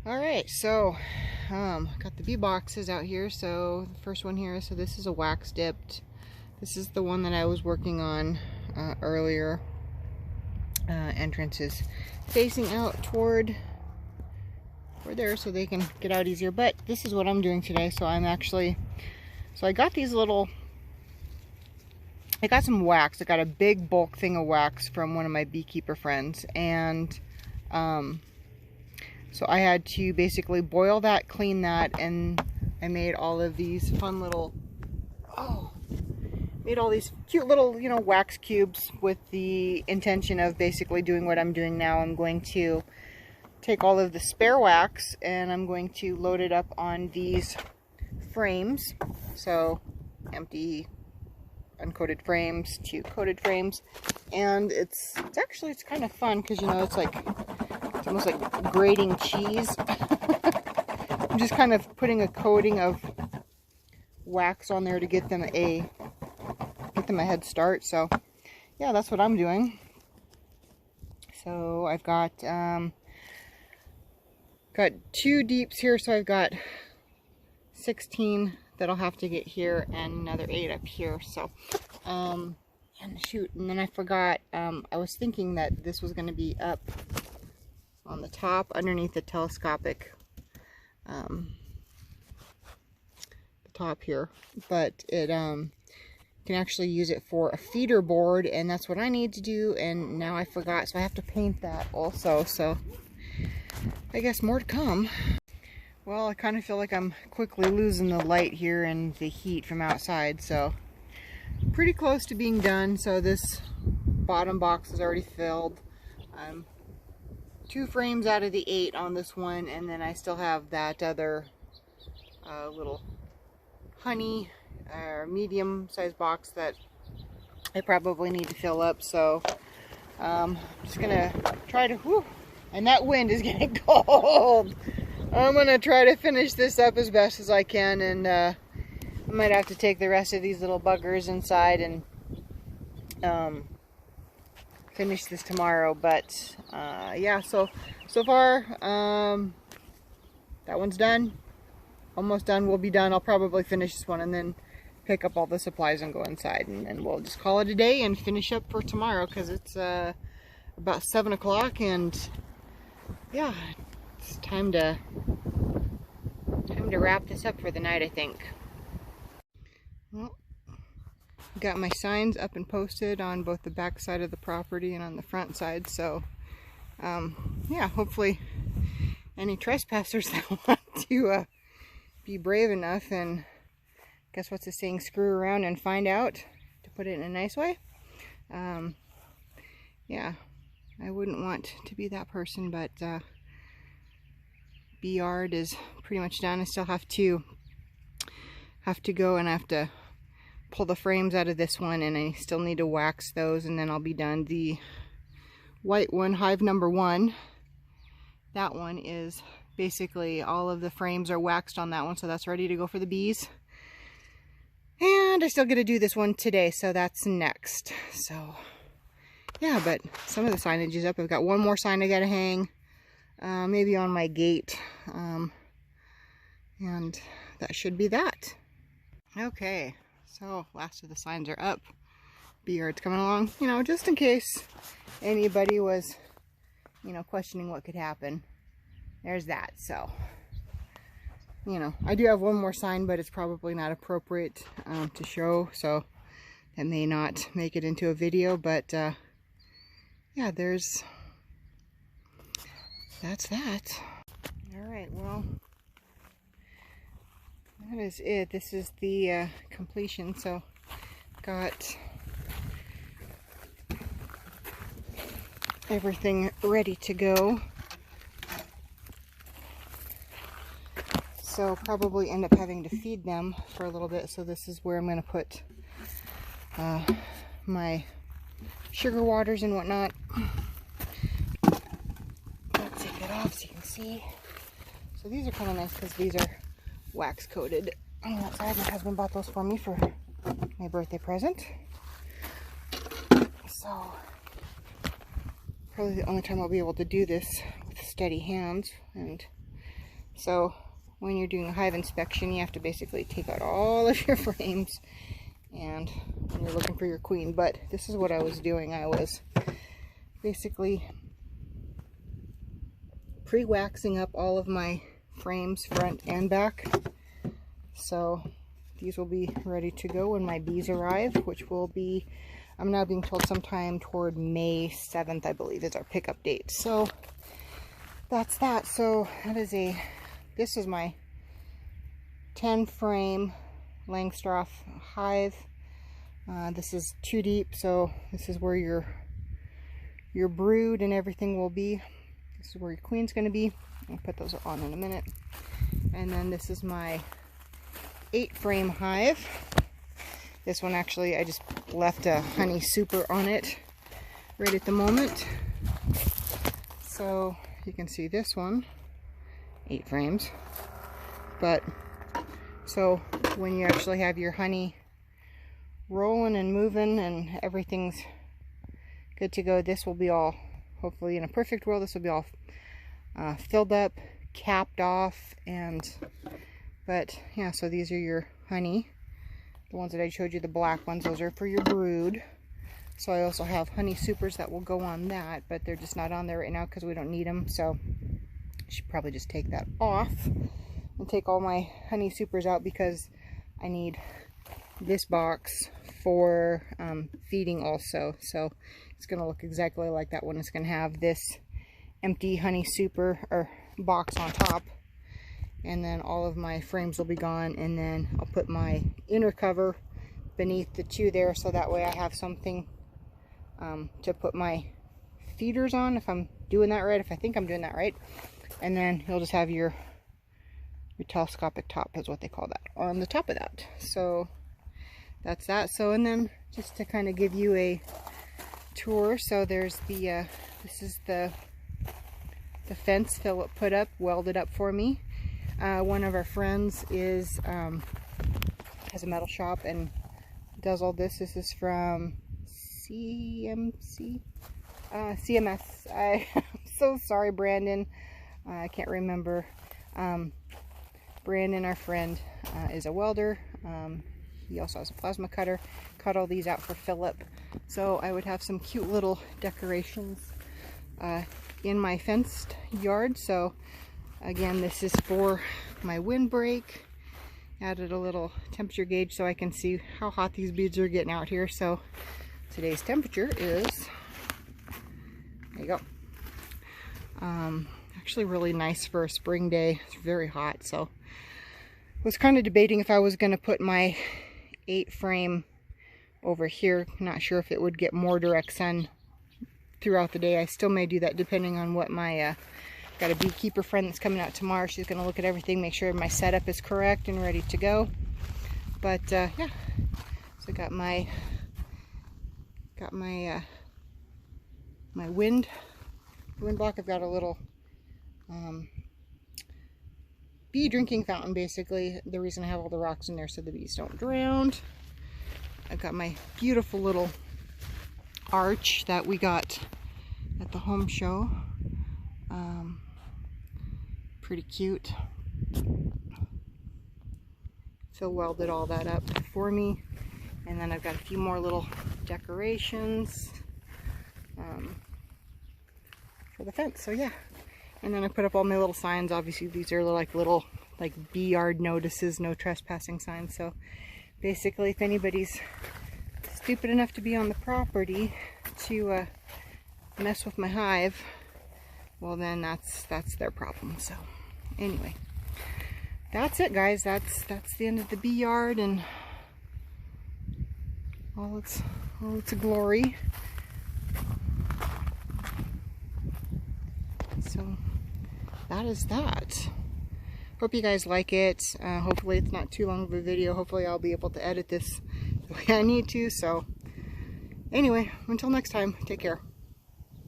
All right, so got the bee boxes out here. So the first one here, so this is a wax dipped. This is the one that I was working on earlier. Entrance is facing out toward there so they can get out easier. But this is what I'm doing today. So I got these little, I got some wax. I got a big bulk thing of wax from one of my beekeeper friends, and so I had to basically boil that, clean that, and I made all of these fun little, made all these cute little, wax cubes with the intention of basically doing what I'm doing now. I'm going to take all of the spare wax and I'm going to load it up on these frames. So empty uncoated frames to coated frames, and it's kind of fun because it's almost like grating cheese. I'm just kind of putting a coating of wax on there to get them a head start. So yeah, that's what I'm doing. So I've got two deeps here, so I've got 16 that'll have to get here and another 8 up here. So and shoot, and then I forgot, I was thinking that this was going to be up on the top underneath the telescopic the top here, but it can actually use it for a feeder board, and that's what I need to do, and now I forgot, so I have to paint that also. So I guess more to come. Well, I kind of feel like I'm quickly losing the light here and the heat from outside, so pretty close to being done. So this bottom box is already filled. 2 frames out of the 8 on this one, and then I still have that other little honey medium sized box that I probably need to fill up. So I'm just gonna try to, and that wind is getting cold. I'm gonna try to finish this up as best as I can, and I might have to take the rest of these little buggers inside and finish this tomorrow. But yeah, so far that one's done, almost done. We'll be done. I'll probably finish this one and then pick up all the supplies and go inside, and then we'll just call it a day and finish up for tomorrow, because it's about 7 o'clock, and yeah, it's time to wrap this up for the night, I think. Well, got my signs up and posted on both the back side of the property and on the front side. So yeah, hopefully any trespassers that want to be brave enough and, guess what's the saying, screw around and find out, to put it in a nice way. Yeah, I wouldn't want to be that person, but bee yard is pretty much done. I still have to go and I have to pull the frames out of this one, and I still need to wax those, and then I'll be done. The white one, hive number 1, that one is basically all of the frames are waxed on that one, so that's ready to go for the bees. And I still get to do this one today, so that's next. So yeah, but some of the signage is up. I've got one more sign I gotta hang, maybe on my gate, and that should be that. Okay, so last of the signs are up. Bee yard's coming along, just in case anybody was, questioning what could happen. There's that. So I do have one more sign, but it's probably not appropriate to show, so that may not make it into a video. But yeah, that's that. All right, well, that is it. This is the completion. So got everything ready to go. So probably end up having to feed them for a little bit. So this is where I'm going to put my sugar waters and whatnot. Let's take that off so you can see. So these are kind of nice because these are wax coated on the outside. My husband bought those for me for my birthday present. So probably the only time I'll be able to do this with steady hands, and So when you're doing a hive inspection, you have to basically take out all of your frames and when you're looking for your queen. But this is what I was doing. I was basically pre-waxing up all of my frames front and back. So these will be ready to go when my bees arrive, which will be, I'm now being told, sometime toward May 7th, I believe, is our pickup date. So that's that. So that is this is my 10 frame Langstroth hive. This is 2 deep, so this is where your brood and everything will be. This is where your queen's going to be. I'll put those on in a minute. And then this is my 8 frame hive. This one actually, I just left a honey super on it right at the moment. So you can see this one, 8 frames. But so when you actually have your honey rolling and moving and everything's good to go, this will be all, hopefully in a perfect world, this will be all filled up, capped off, but yeah, so these are your honey. The ones that I showed you, the black ones, those are for your brood. So I also have honey supers that will go on that, but they're just not on there right now because we don't need them. So I should probably just take that off and take all my honey supers out because I need this box for feeding also. So it's going to look exactly like that one. It's going to have this empty honey super or box on top, and then all of my frames will be gone, and then I'll put my inner cover beneath the 2 there, so that way I have something to put my feeders on, if I'm doing that right, if I think I'm doing that right. And then you'll just have your telescopic top, is what they call that, on the top of that. So that's that. So, and then just to kind of give you a tour, so there's the this is the fence Philip put up, welded up for me. One of our friends is has a metal shop and does all this. This is from CMS. I'm so sorry, Brandon. I can't remember. Brandon, our friend, is a welder. He also has a plasma cutter. Cut all these out for Philip. So I would have some cute little decorations in my fenced yard. So again, this is for my windbreak. Added a little temperature gauge so I can see how hot these bees are getting out here. So today's temperature is, there you go, actually really nice for a spring day. It's very hot. So I was kind of debating if I was going to put my 8 frame over here. Not sure if it would get more direct sun throughout the day. I still may do that depending on what my got a beekeeper friend that's coming out tomorrow. She's going to look at everything, make sure my setup is correct and ready to go. But yeah, so I got my my wind block. I've got a little bee drinking fountain, basically. The reason I have all the rocks in there so the bees don't drown. I've got my beautiful little arch that we got at the home show. Pretty cute. So welded all that up for me, and then I've got a few more little decorations for the fence. So yeah, and then I put up all my little signs. Obviously these are like little bee yard notices, no trespassing signs. So basically, if anybody's stupid enough to be on the property to mess with my hive, well then that's their problem. So anyway, that's it, guys. That's the end of the bee yard and all its glory. So that is that. Hope you guys like it. Hopefully it's not too long of a video. Hopefully I'll be able to edit this the way I need to. So anyway, until next time, take care.